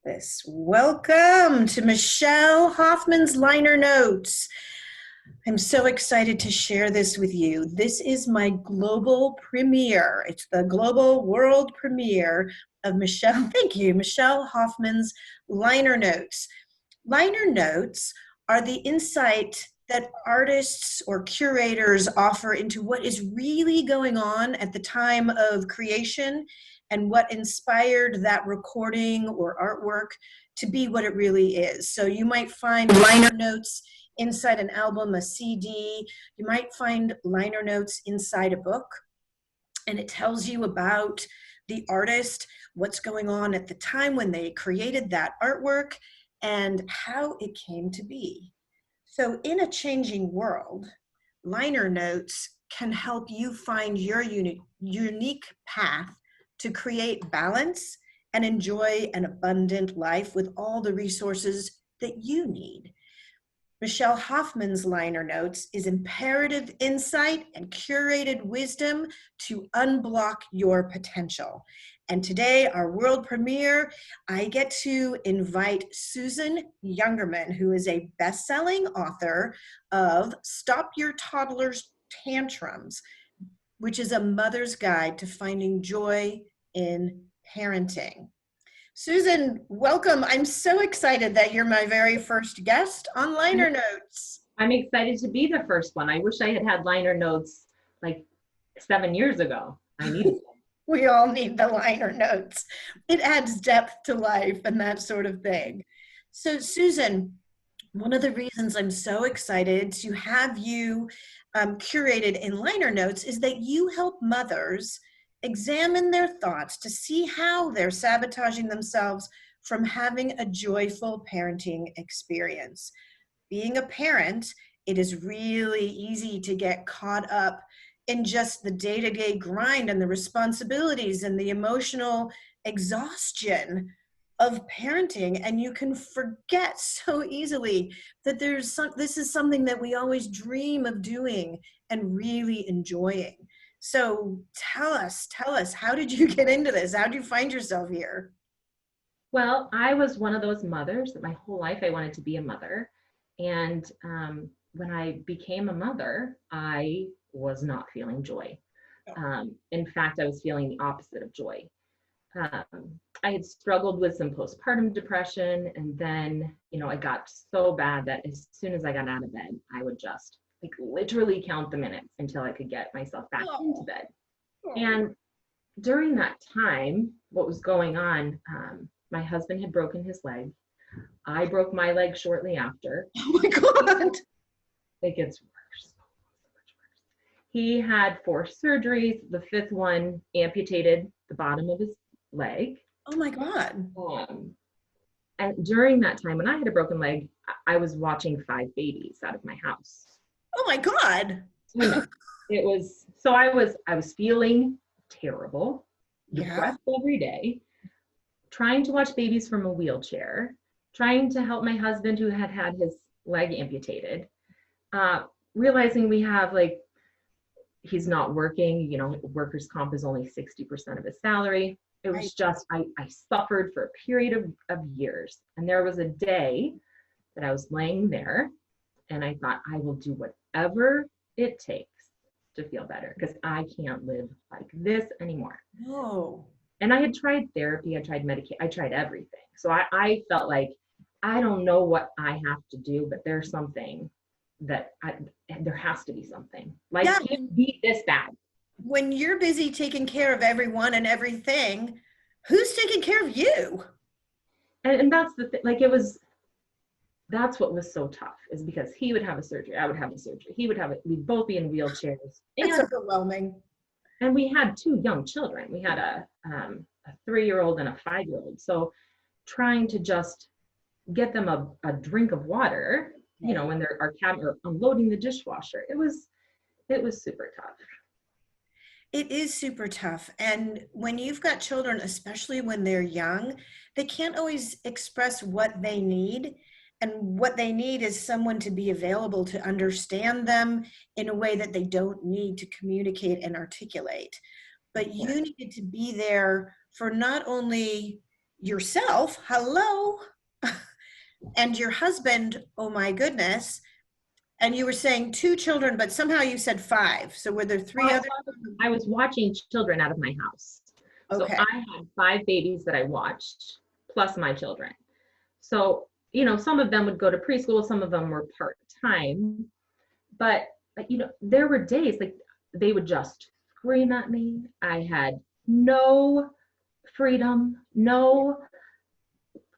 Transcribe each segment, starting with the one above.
This. Welcome to Michelle Hoffman's Liner Notes. I'm so excited to share this with you. This is my global premiere. It's the global world premiere of thank you, Michelle Hoffman's Liner Notes. Liner notes are the insight that artists or curators offer into what is really going on at the time of creation and what inspired that recording or artwork to be what it really is. So you might find liner notes inside an album, a CD. You might find liner notes inside a book, and it tells you about the artist, what's going on at the time when they created that artwork, and how it came to be. So in a changing world, liner notes can help you find your unique path to create balance and enjoy an abundant life with all the resources that you need. Michelle Hoffman's liner notes is imperative insight and curated wisdom to unblock your potential. And today, our world premiere, I get to invite Susan Jungermann, who is a best-selling author of Stop Your Toddlers' Tantrums, which is a mother's guide to finding joy in parenting. Susan, welcome. I'm so excited that you're my very first guest on Liner Notes. I'm excited to be the first one. I wish I had had liner notes like 7 years ago. I need them. We all need the liner notes. It adds depth to life and that sort of thing. So, Susan, one of the reasons I'm so excited to have you curated in liner notes is that you help mothers examine their thoughts to see how they're sabotaging themselves from having a joyful parenting experience. Being a parent, it is really easy to get caught up in just the day-to-day grind and the responsibilities and the emotional exhaustion of parenting, and you can forget so easily that this is something that we always dream of doing and really enjoying. So tell us, how did you get into this? How did you find yourself here? Well, I was one of those mothers that my whole life I wanted to be a mother. And when I became a mother, I was not feeling joy. In fact, I was feeling the opposite of joy. I had struggled with some postpartum depression, and then, it got so bad that as soon as I got out of bed, I would just like literally count the minutes until I could get myself back into bed. And during that time, what was going on, my husband had broken his leg. I broke my leg shortly after. Oh my God. It gets worse. He had 4 surgeries. The 5th one amputated the bottom of his leg. Oh my God. And during that time, when I had a broken leg, I was watching 5 babies out of my house. Oh my God. It was, so I was feeling terrible, depressed Yeah. every day, trying to watch babies from a wheelchair, trying to help my husband who had had his leg amputated, realizing we have he's not working, workers' comp is only 60% of his salary. It was just, I suffered for a period of years. And there was a day that I was laying there and I thought, I will do whatever it takes to feel better because I can't live like this anymore. No. And I had tried therapy, I tried medication, I tried everything. So I felt like, I don't know what I have to do, but there's something that there has to be something. Can't be this bad. When you're busy taking care of everyone and everything, who's taking care of you? And that's the thing, that's what was so tough, is because he would have a surgery, I would have a surgery, we'd both be in wheelchairs. It's overwhelming. And we had 2 young children. We had a 3-year-old and a 5-year-old. So trying to just get them a drink of water, when they're or unloading the dishwasher, it was super tough. It is super tough. And when you've got children, especially when they're young, they can't always express what they need. And what they need is someone to be available to understand them in a way that they don't need to communicate and articulate. But you needed to be there for not only yourself, hello, and your husband, oh my goodness. And you were saying 2 children, but somehow you said 5. So were there 3 other? I was watching children out of my house. So Okay. I had 5 babies that I watched, plus my children. So, some of them would go to preschool, some of them were part-time. But, there were days like they would just scream at me. I had no freedom, no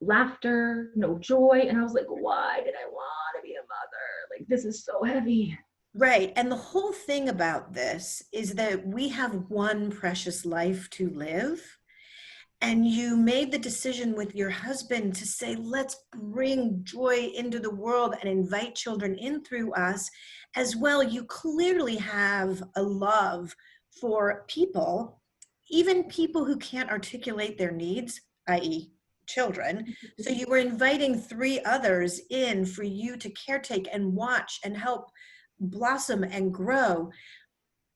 laughter, no joy. And I was like, why did I want to be a mother? Like, this is so heavy. Right. And the whole thing about this is that we have one precious life to live. And you made the decision with your husband to say, let's bring joy into the world and invite children in through us as well. You clearly have a love for people, even people who can't articulate their needs, i.e., children. So you were inviting 3 others in for you to caretake and watch and help blossom and grow.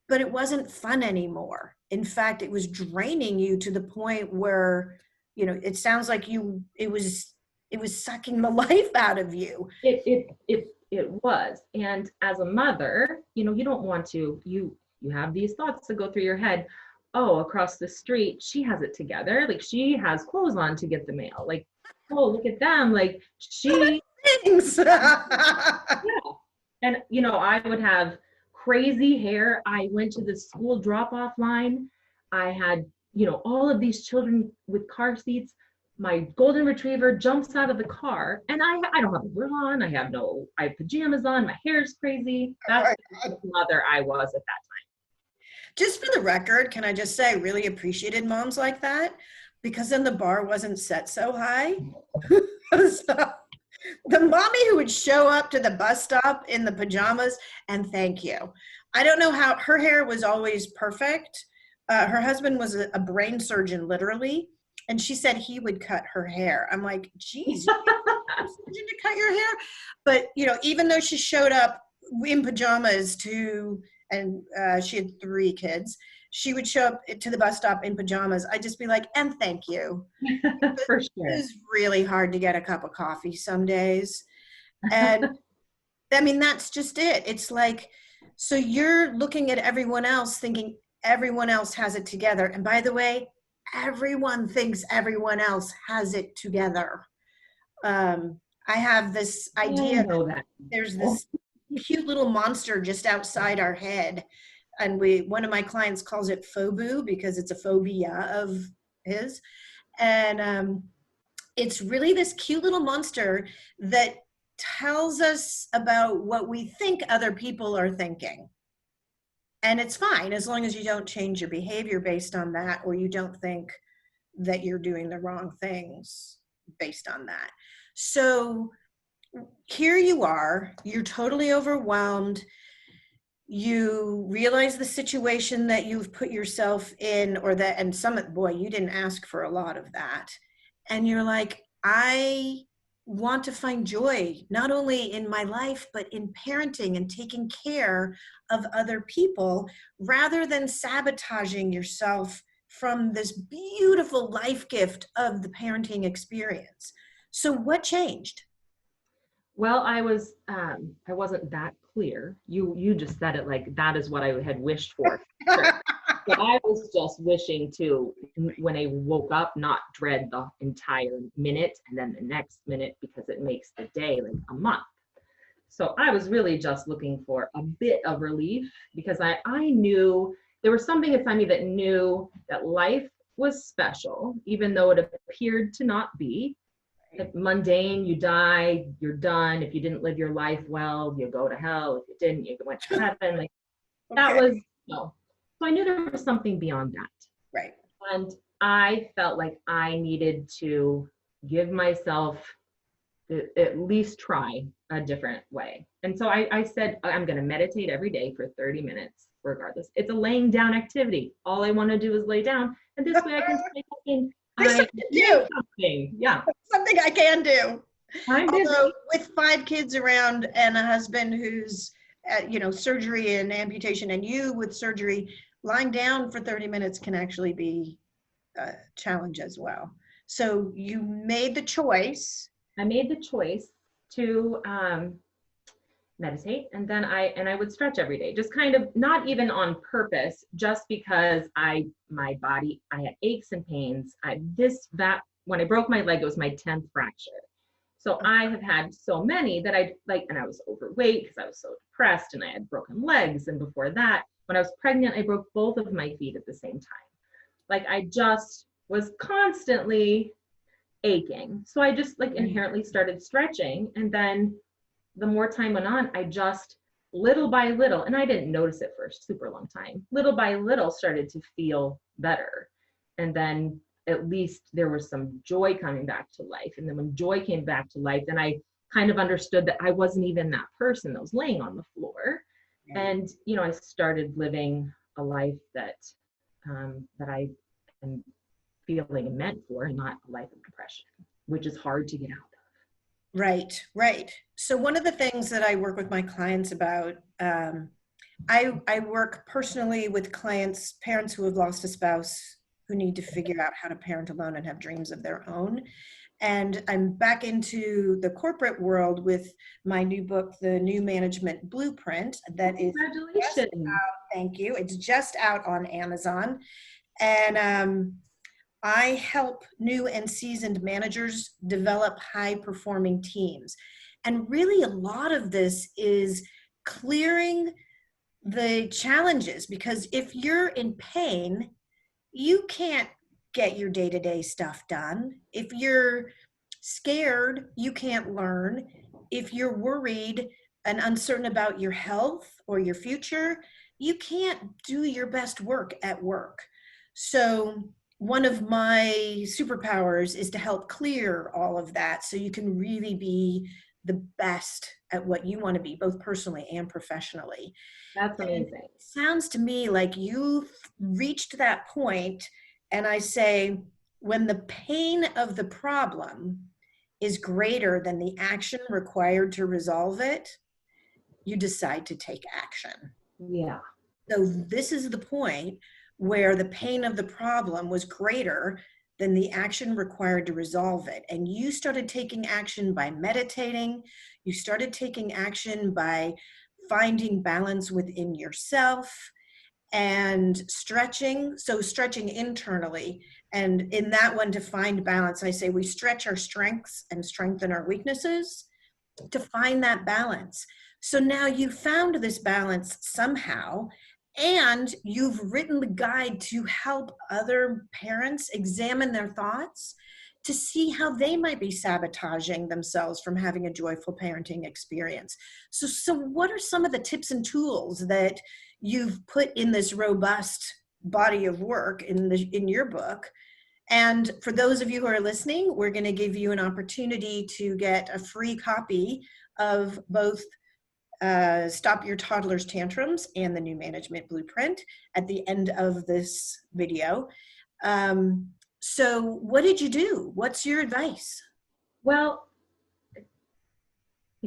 But it wasn't fun anymore. In fact, it was draining you to the point where, it sounds like it was sucking the life out of you. It was. And as a mother, you don't want to, you have these thoughts that go through your head. Oh, across the street, she has it together. Like, she has clothes on to get the mail. Like, oh, look at them. Like, she, Things. yeah. And, I would have crazy hair. I went to the school drop-off line. I had, all of these children with car seats. My golden retriever jumps out of the car, and I don't have a bra on. I have pajamas on. My hair's crazy. That's the mother I was at that time. Just for the record, can I just say I really appreciated moms like that, because then the bar wasn't set so high. So, the mommy who would show up to the bus stop in the pajamas and thank you. I don't know how her hair was always perfect. Her husband was a brain surgeon, literally. And she said he would cut her hair. I'm like, geez, you a surgeon to cut your hair? But, even though she showed up in pajamas and she had 3 kids, she would show up to the bus stop in pajamas. I'd just be like, and thank you. For sure. It was really hard to get a cup of coffee some days. And I mean, that's just it. It's like, so you're looking at everyone else thinking everyone else has it together. And by the way, everyone thinks everyone else has it together. I have this idea that there's this cute little monster just outside our head. And one of my clients calls it phobu because it's a phobia of his. And it's really this cute little monster that tells us about what we think other people are thinking. And it's fine as long as you don't change your behavior based on that, or you don't think that you're doing the wrong things based on that. So here you are, you're totally overwhelmed. You realize the situation that you've put yourself in, boy, you didn't ask for a lot of that. And you're like, I want to find joy, not only in my life, but in parenting and taking care of other people, rather than sabotaging yourself from this beautiful life gift of the parenting experience. So what changed? Well, I wasn't that clear. You just said it like that is what I had wished for. Sure. But I was just wishing to, when I woke up, not dread the entire minute and then the next minute, because it makes the day like a month. So I was really just looking for a bit of relief, because I knew there was something inside me that knew that life was special, even though it appeared to not be. If mundane, you die, you're done. If you didn't live your life well, you go to hell. If you didn't, you went to heaven. Like, that was no. So I knew there was something beyond that. Right. And I felt like I needed to give myself at least try a different way. And so I said, I'm going to meditate every day for 30 minutes, regardless. It's a laying down activity. All I want to do is lay down. And this way I can say something. Yeah. Something I can do. I'm busy. Although with 5 kids around and a husband who's surgery and amputation, and you with surgery, lying down for 30 minutes can actually be a challenge as well. So you made the choice. I made the choice to meditate, and then I would stretch every day, just kind of not even on purpose, just because my body, I had aches and pains. That when I broke my leg, it was my 10th fracture. So I have had so many that and I was overweight because I was so depressed, and I had broken legs. And before that, when I was pregnant, I broke both of my feet at the same time. Like I just was constantly aching. So I just like inherently started stretching. And then the more time went on, I just little by little, and I didn't notice it for a super long time, little by little started to feel better. And then at least there was some joy coming back to life. And then when joy came back to life, then I kind of understood that I wasn't even that person that was laying on the floor. And, I started living a life that I am feeling meant for, and not a life of depression, which is hard to get out of. Right, right. So one of the things that I work with my clients about, I work personally with clients, parents who have lost a spouse, who need to figure out how to parent alone and have dreams of their own. And I'm back into the corporate world with my new book, The New Management Blueprint, that is just out. Thank you. It's just out on Amazon. And I help new and seasoned managers develop high-performing teams. And really a lot of this is clearing the challenges, because if you're in pain, you can't get your day-to-day stuff done. If you're scared, you can't learn. If you're worried and uncertain about your health or your future, you can't do your best work at work. So one of my superpowers is to help clear all of that so you can really be the best at what you want to be, both personally and professionally. That's amazing. And it sounds to me like you've reached that point, and I say, when the pain of the problem is greater than the action required to resolve it, you decide to take action. Yeah. So this is the point where the pain of the problem was greater than the action required to resolve it. And you started taking action by meditating. You started taking action by finding balance within yourself and stretching. So stretching internally. And in that one, to find balance, I say we stretch our strengths and strengthen our weaknesses to find that balance. So now you found this balance somehow, and you've written the guide to help other parents examine their thoughts to see how they might be sabotaging themselves from having a joyful parenting experience. So what are some of the tips and tools that you've put in this robust body of work in your book? And for those of you who are listening, we're going to give you an opportunity to get a free copy of both Stop Your Toddler's Tantrums and The New Management Blueprint at the end of this video. So what did you do? What's your advice? Well,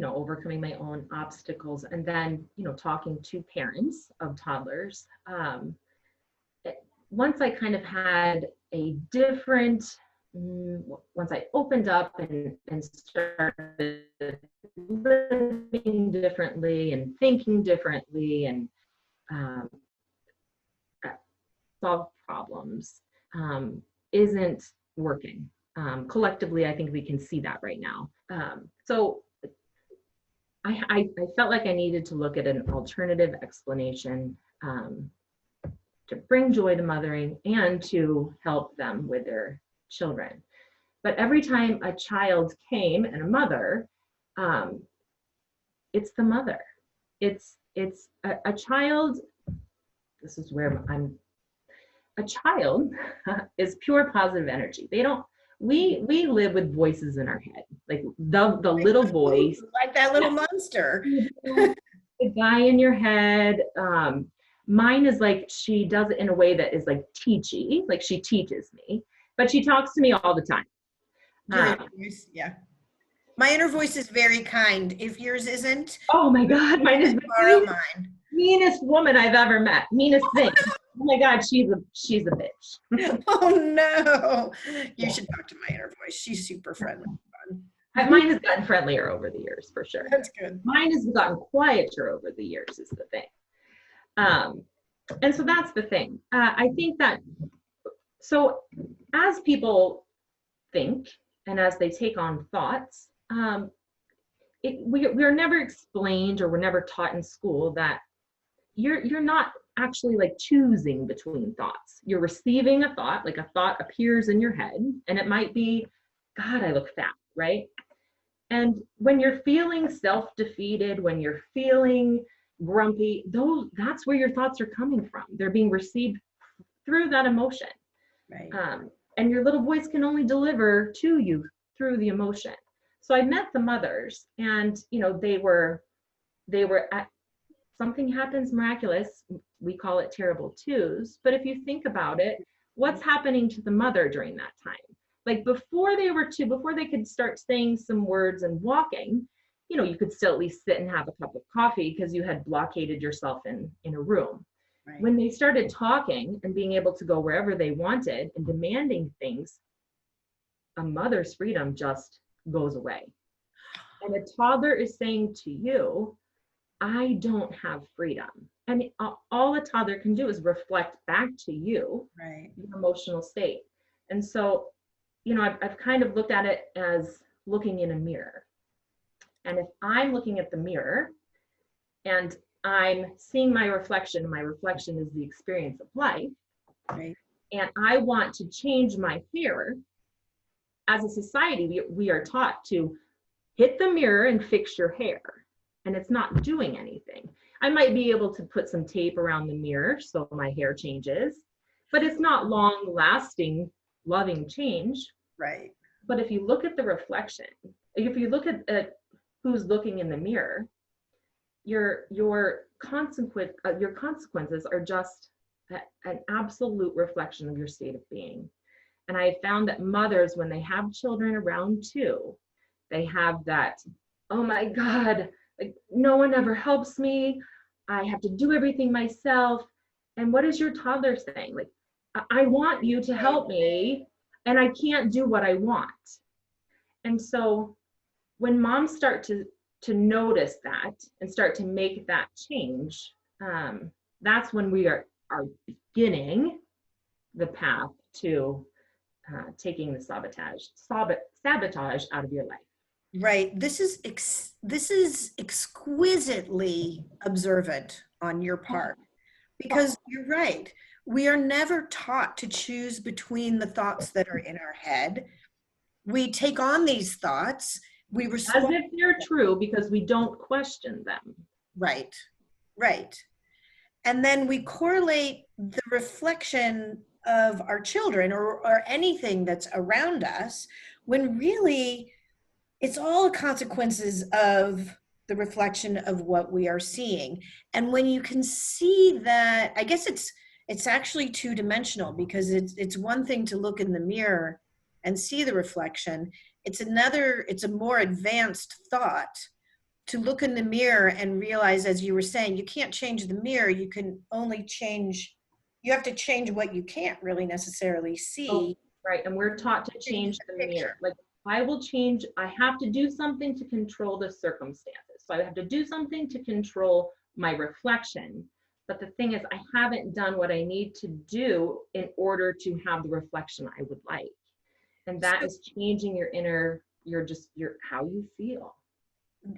overcoming my own obstacles, and then, talking to parents of toddlers. Once I kind of had a different, once I opened up and started living differently and thinking differently and solve problems, isn't working. Collectively, I think we can see that right now. So I felt like I needed to look at an alternative explanation to bring joy to mothering and to help them with their children. But every time a child came and a mother, it's the mother. It's a child. This is where a child is pure positive energy. We live with voices in our head, like the little voice, like that little monster. The guy in your head. Mine is like, she does it in a way that is like teachy, like she teaches me, but she talks to me all the time. Yeah. My inner voice is very kind. If yours isn't, oh my God, mine is borrow mine. Meanest woman I've ever met. Meanest thing. I'm my God, she's a bitch. Oh no. You Yeah. should talk to my inner voice. She's super friendly. Mine has gotten friendlier over the years, for sure. That's good. Mine has gotten quieter over the years, is the thing. And so that's the thing. I think that, so as people think and as they take on thoughts, we are never explained, or we're never taught in school that you're not actually like choosing between thoughts. You're receiving a thought, like a thought appears in your head, and it might be, God, I look fat, right? And when you're feeling self-defeated, when you're feeling grumpy, that's where your thoughts are coming from. They're being received through that emotion. Right. And your little voice can only deliver to you through the emotion. So I met the mothers, and they were at, something happens miraculous. We call it terrible twos. But if you think about it, what's happening to the mother during that time? Like before they could start saying some words and walking, you could still at least sit and have a cup of coffee because you had blockaded yourself in a room. Right. When they started talking and being able to go wherever they wanted and demanding things, a mother's freedom just goes away. And a toddler is saying to you, I don't have freedom. And all a toddler can do is reflect back to you, right, your emotional state. And so, I've kind of looked at it as looking in a mirror. And if I'm looking at the mirror and I'm seeing my reflection is the experience of life, right, and I want to change my hair, as a society, we are taught to hit the mirror and fix your hair. And it's not doing anything. I might be able to put some tape around the mirror so my hair changes, but it's not long lasting, loving change. right. But if you look at the reflection, if you look at who's looking in the mirror, your consequences are just an absolute reflection of your state of being. And I found that mothers, when they have children around too, they have that, oh my God, like no one ever helps me. I have to do everything myself. And what is your toddler saying? Like, I want you to help me, and I can't do what I want. And so when moms start to notice that and start to make that change, that's when we are beginning the path to taking the sabotage out of your life. Right. This is exquisitely observant on your part, because you're right. We are never taught to choose between the thoughts that are in our head. We take on these thoughts. We respond as if they're true because we don't question them. Right. Right. And then we correlate the reflection of our children or anything that's around us, when really it's all consequences of the reflection of what we are seeing. And when you can see that, I guess it's actually two-dimensional, because it's one thing to look in the mirror and see the reflection. It's a more advanced thought to look in the mirror and realize, as you were saying, you can't change the mirror. You can only change, you have to change what you can't really necessarily see. Oh, right. And we're taught to change the mirror. Like, I will change, I have to do something to control the circumstances. So I have to do something to control my reflection. But the thing is, I haven't done what I need to do in order to have the reflection I would like. And that is changing your inner, your how you feel.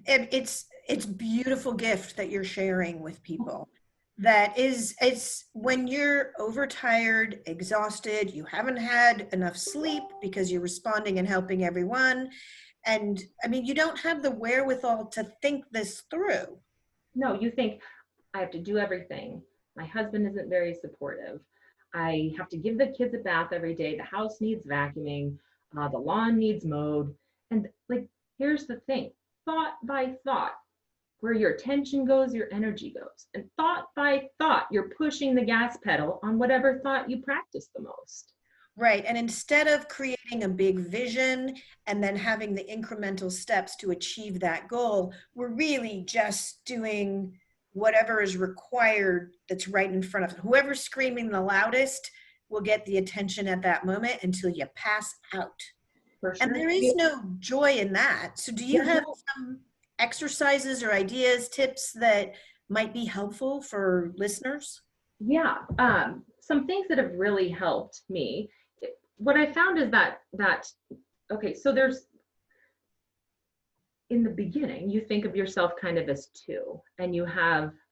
It's beautiful gift that you're sharing with people. That is, it's when you're overtired, exhausted, you haven't had enough sleep because you're responding and helping everyone. And I mean, you don't have the wherewithal to think this through. No, you think, I have to do everything. My husband isn't very supportive. I have to give the kids a bath every day. The house needs vacuuming. The lawn needs mowed. And like, here's the thing, thought by thought, where your attention goes, your energy goes. And thought by thought, you're pushing the gas pedal on whatever thought you practice the most. Right. And instead of creating a big vision and then having the incremental steps to achieve that goal, we're really just doing whatever is required that's right in front of it. Whoever's screaming the loudest will get the attention at that moment until you pass out. For And sure. there is no joy in that. So do you have some exercises or ideas, tips that might be helpful for listeners? Yeah, some things that have really helped me. What I found is that okay, so there's in the beginning, you think of yourself kind of as two, and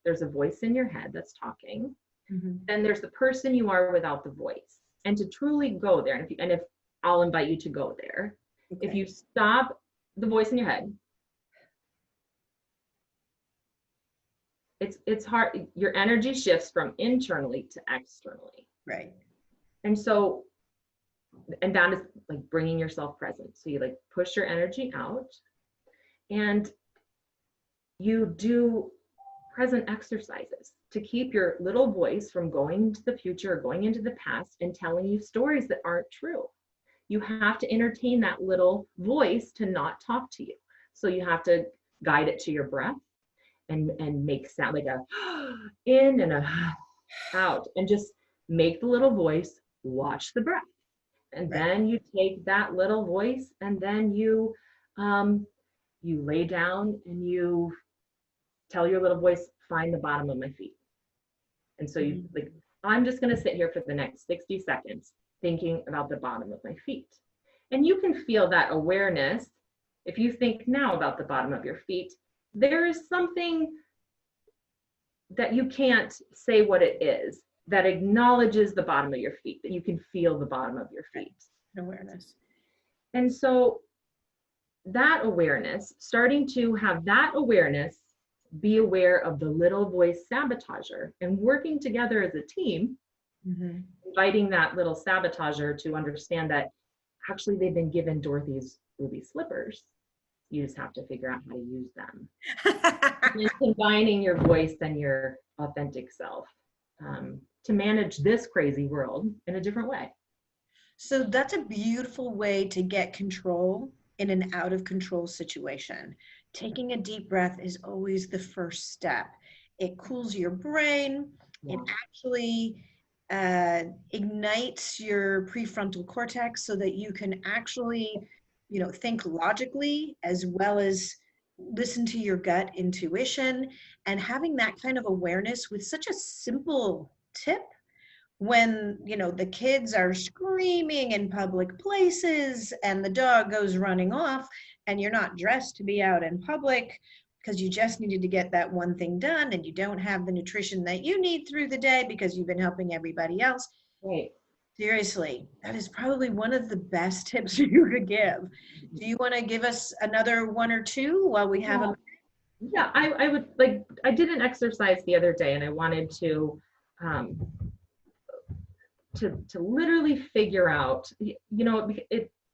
there's a voice in your head that's talking. Mm-hmm. Then there's the person you are without the voice. And to truly go there, and if I'll invite you to go there, Okay. if you stop the voice in your head, it's hard. Your energy shifts from internally to externally. Right. And so, and that is like bringing yourself present. So you like push your energy out, and you do present exercises to keep your little voice from going into the future or going into the past and telling you stories that aren't true. You have to entertain that little voice to not talk to you. So you have to guide it to your breath and make sound like a in and a out, and just make the little voice watch the breath. And then you take that little voice, and then you lay down and you tell your little voice, find the bottom of my feet. And so you like, I'm just going to sit here for the next 60 seconds thinking about the bottom of my feet. And you can feel that awareness. If you think now about the bottom of your feet, there is something that you can't say what it is that acknowledges the bottom of your feet, that you can feel the bottom of your feet. Awareness. And so that awareness, starting to have that awareness, be aware of the little voice sabotager, and working together as a team, inviting that little sabotager to understand that actually they've been given Dorothy's ruby slippers. You just have to figure out how to use them. And combining your voice and your authentic self to manage this crazy world in a different way. So that's a beautiful way to get control in an out of control situation. Taking a deep breath is always the first step. It cools your brain. Yeah. It actually ignites your prefrontal cortex so that you can actually, think logically as well as listen to your gut intuition. And having that kind of awareness with such a simple tip, when the kids are screaming in public places and the dog goes running off and you're not dressed to be out in public because you just needed to get that one thing done and you don't have the nutrition that you need through the day because you've been helping everybody else. Right. Seriously, that is probably one of the best tips you could give. Do you want to give us another one or two while we have them? Yeah, I would like, I did an exercise the other day and I wanted to literally figure out,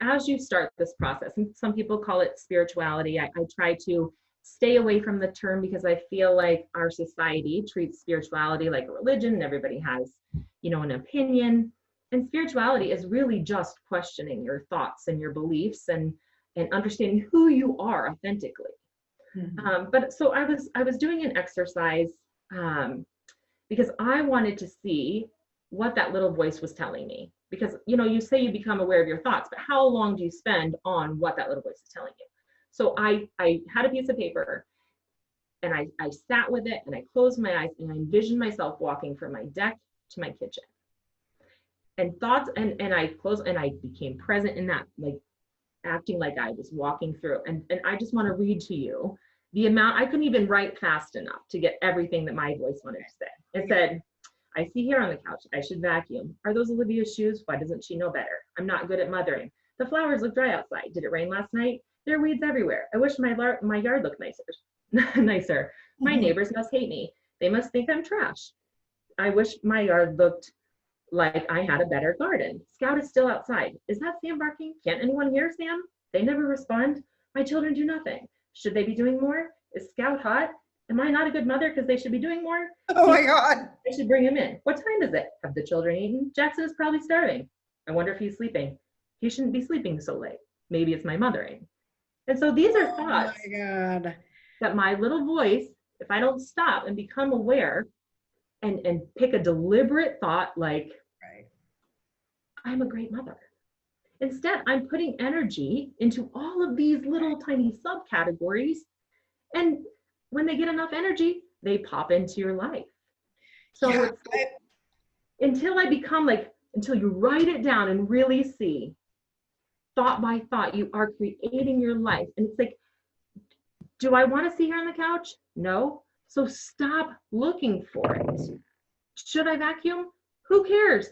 as you start this process, and some people call it spirituality. I try to stay away from the term because I feel like our society treats spirituality like a religion and everybody has, an opinion. And spirituality is really just questioning your thoughts and your beliefs and understanding who you are authentically. But so I was doing an exercise because I wanted to see what that little voice was telling me. Because, you say you become aware of your thoughts, but how long do you spend on what that little voice is telling you? So I had a piece of paper and I sat with it and I closed my eyes and I envisioned myself walking from my deck to my kitchen. And thoughts, and I closed and I became present in that, like acting like I was walking through. And I just want to read to you the amount. I couldn't even write fast enough to get everything that my voice wanted to say. It said, I see here on the couch, I should vacuum. Are those Olivia's shoes? Why doesn't she know better? I'm not good at mothering. The flowers look dry outside. Did it rain last night? There are weeds everywhere. I wish my yard looked nicer. My neighbors must hate me. They must think I'm trash. I wish my yard looked like I had a better garden. Scout is still outside. Is that Sam barking? Can't anyone hear Sam? They never respond. My children do nothing. Should they be doing more? Is Scout hot? Am I not a good mother because they should be doing more? Oh my God. I should bring him in. What time is it? Have the children eaten? Jackson is probably starving. I wonder if he's sleeping. He shouldn't be sleeping so late. Maybe it's my mothering. And so these are thoughts Oh my God. that my little voice if I don't stop and become aware and pick a deliberate thought like, Right. I'm a great mother. Instead, I'm putting energy into all of these little tiny subcategories. And when they get enough energy, they pop into your life. So Yeah. it's like, until you write it down and really see thought by thought, you are creating your life. And it's like, do I want to sit here on the couch? No. So stop looking for it. Should I vacuum? Who cares?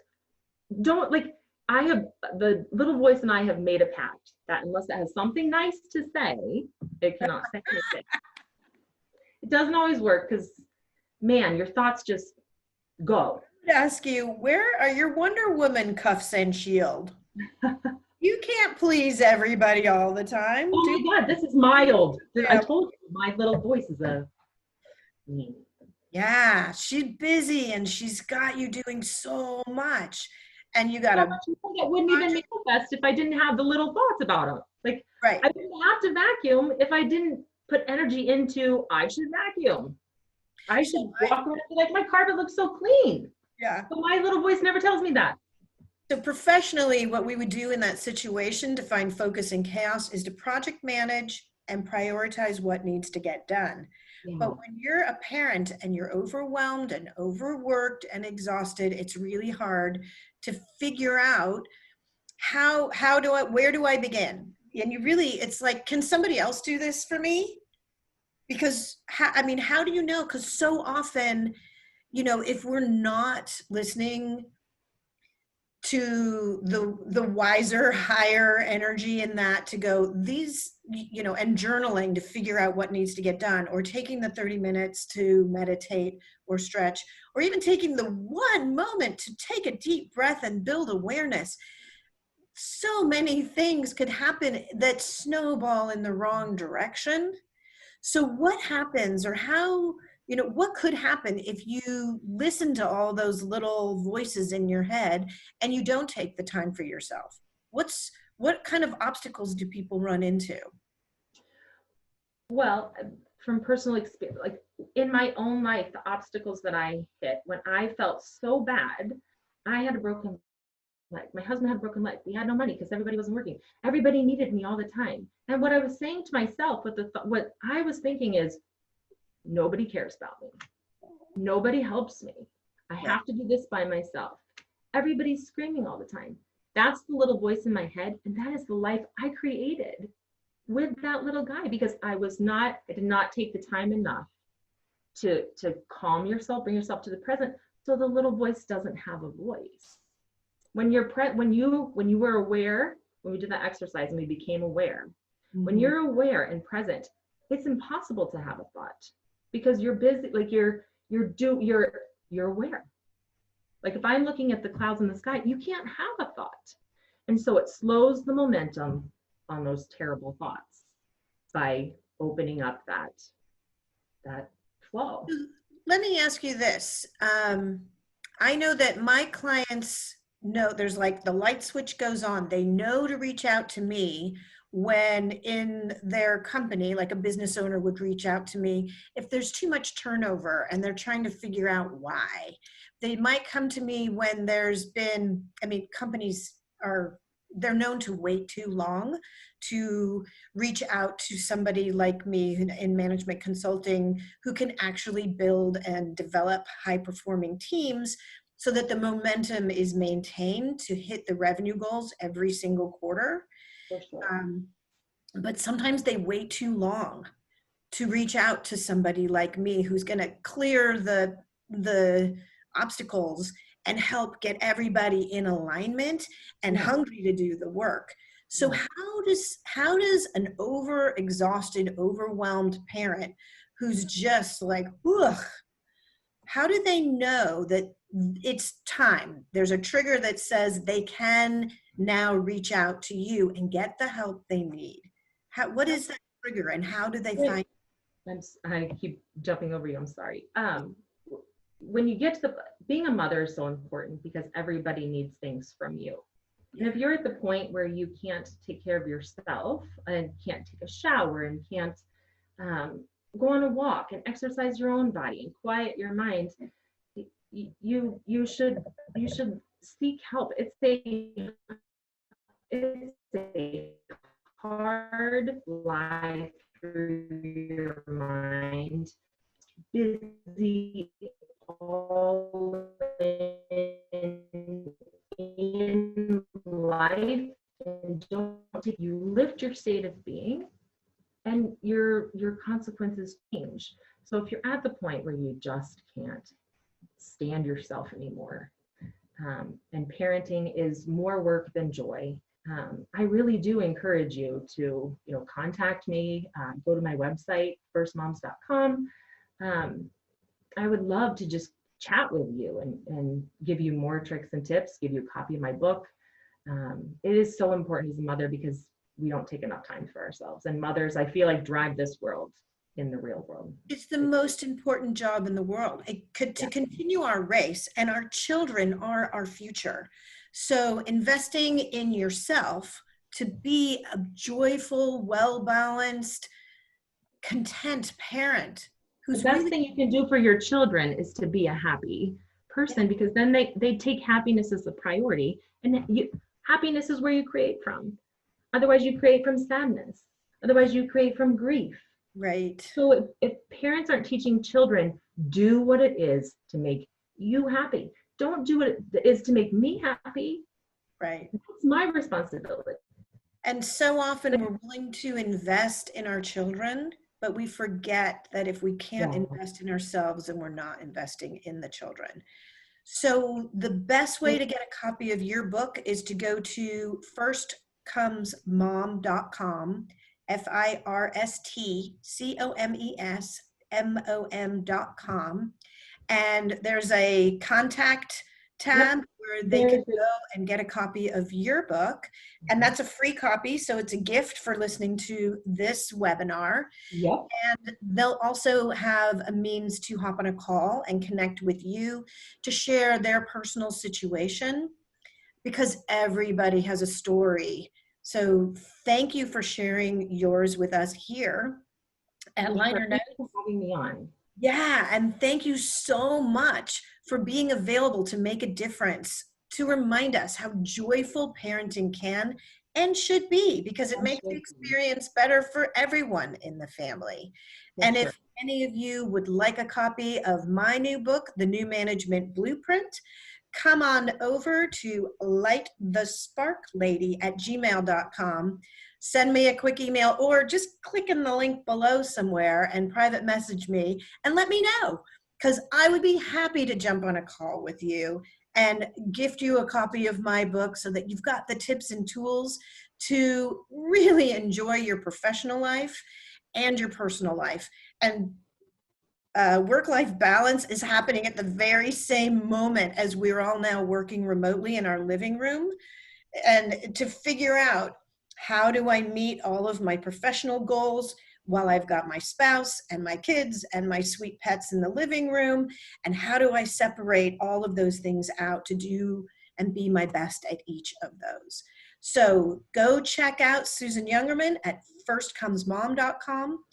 Don't like, I have the little voice and I have made a pact that unless it has something nice to say, it cannot say anything. It doesn't always work because, man, your thoughts just go. I would ask you, where are your Wonder Woman cuffs and shield? You can't please everybody all the time. Oh my God, this is mild. I Yeah. told you, my little voice is a. Yeah, she's busy and she's got you doing so much. And you got So to, much more that wouldn't even manifest if I didn't have the little thoughts about them. Like, right. I wouldn't have to vacuum if I didn't put energy into, I should vacuum. I should walk around like my carpet looks so clean. Yeah. But my little voice never tells me that. So professionally, what we would do in that situation to find focus in chaos is to project manage and prioritize what needs to get done. Yeah. But when you're a parent and you're overwhelmed and overworked and exhausted, it's really hard to figure out where do I begin? And you really, it's like, can somebody else do this for me? Because how do you know? Because so often, if we're not listening to the wiser, higher energy in that to go these, and journaling to figure out what needs to get done, or taking the 30 minutes to meditate or stretch, or even taking the one moment to take a deep breath and build awareness. So many things could happen that snowball in the wrong direction. So what happens, or how, what could happen if you listen to all those little voices in your head and you don't take the time for yourself? What kind of obstacles do people run into? Well, from personal experience, like in my own life, the obstacles that I hit when I felt so bad, I had a broken leg. My husband had a broken leg. We had no money because everybody wasn't working. Everybody needed me all the time. And what I was saying to myself, what I was thinking is, nobody cares about me. Nobody helps me. I have to do this by myself. Everybody's screaming all the time. That's the little voice in my head, and that is the life I created with that little guy because I did not take the time enough to calm yourself, bring yourself to the present, so the little voice doesn't have a voice. When you were aware, when we did that exercise and we became aware, when you're aware and present, it's impossible to have a thought because you're busy, like you're aware. Like if I'm looking at the clouds in the sky, you can't have a thought. And so it slows the momentum on those terrible thoughts by opening up that flow. Let me ask you this. I know that my clients know there's like the light switch goes on. They know to reach out to me when in their company, like a business owner would reach out to me if there's too much turnover and they're trying to figure out why. They might come to me when there's been, companies they're known to wait too long to reach out to somebody like me in management consulting who can actually build and develop high performing teams so that the momentum is maintained to hit the revenue goals every single quarter. For sure. But sometimes they wait too long to reach out to somebody like me who's going to clear the obstacles and help get everybody in alignment and hungry to do the work. So how does an exhausted, overwhelmed parent who's just like, ugh, how do they know that it's time? There's a trigger that says they can now reach out to you and get the help they need. What is that trigger and how do they find? I keep jumping over you. I'm sorry. When you get to being a mother is so important because everybody needs things from you. And if you're at the point where you can't take care of yourself and can't take a shower and can't go on a walk and exercise your own body and quiet your mind, you should seek help. It's a hard life through your mind, busy all in life, and don't take, you lift your state of being, and your consequences change. So if you're at the point where you just can't stand yourself anymore, and parenting is more work than joy, I really do encourage you to, contact me. Go to my website, firstmoms.com. I would love to just chat with you and give you more tricks and tips, give you a copy of my book. It is so important as a mother because we don't take enough time for ourselves. And mothers, I feel like, drive this world in the real world. It's the most important job in the world. To continue our race, and our children are our future. So investing in yourself to be a joyful, well-balanced, content parent The who's best really, thing you can do for your children is to be a happy person, because then they take happiness as a priority, and happiness is where you create from. Otherwise, you create from sadness. Otherwise, you create from grief. right, So if parents aren't teaching children, do what it is to make you happy. Don't do what it is to make me happy. right. It's my responsibility. And so often we're willing to invest in our children, but we forget that if we can't invest in ourselves, then we're not investing in the children. So the best way to get a copy of your book is to go to firstcomesmom.com, firstcomesmom.com. And there's a contact tab where they can go and get a copy of your book. And that's a free copy, so it's a gift for listening to this webinar. Yep. And they'll also have a means to hop on a call and connect with you to share their personal situation, because everybody has a story. So thank you for sharing yours with us here at Liner Notes. Thank you for having me on. Yeah, and thank you so much for being available to make a difference, to remind us how joyful parenting can and should be, because it makes the experience better for everyone in the family. And if any of you would like a copy of my new book, The New Management Blueprint, come on over to LightTheSparkLady@gmail.com. Send me a quick email, or just click in the link below somewhere and private message me and let me know, because I would be happy to jump on a call with you and gift you a copy of my book so that you've got the tips and tools to really enjoy your professional life and your personal life. And work-life balance is happening at the very same moment as we're all now working remotely in our living room. And to figure out, how do I meet all of my professional goals while I've got my spouse and my kids and my sweet pets in the living room? And how do I separate all of those things out to do and be my best at each of those? So go check out Susan Jungermann at firstcomesmom.com,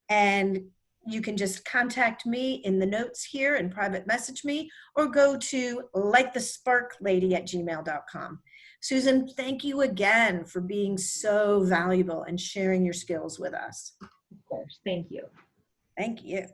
and you can just contact me in the notes here and private message me, or go to LightTheSparkLady@gmail.com. Susan, thank you again for being so valuable and sharing your skills with us. Of course. Thank you. Thank you.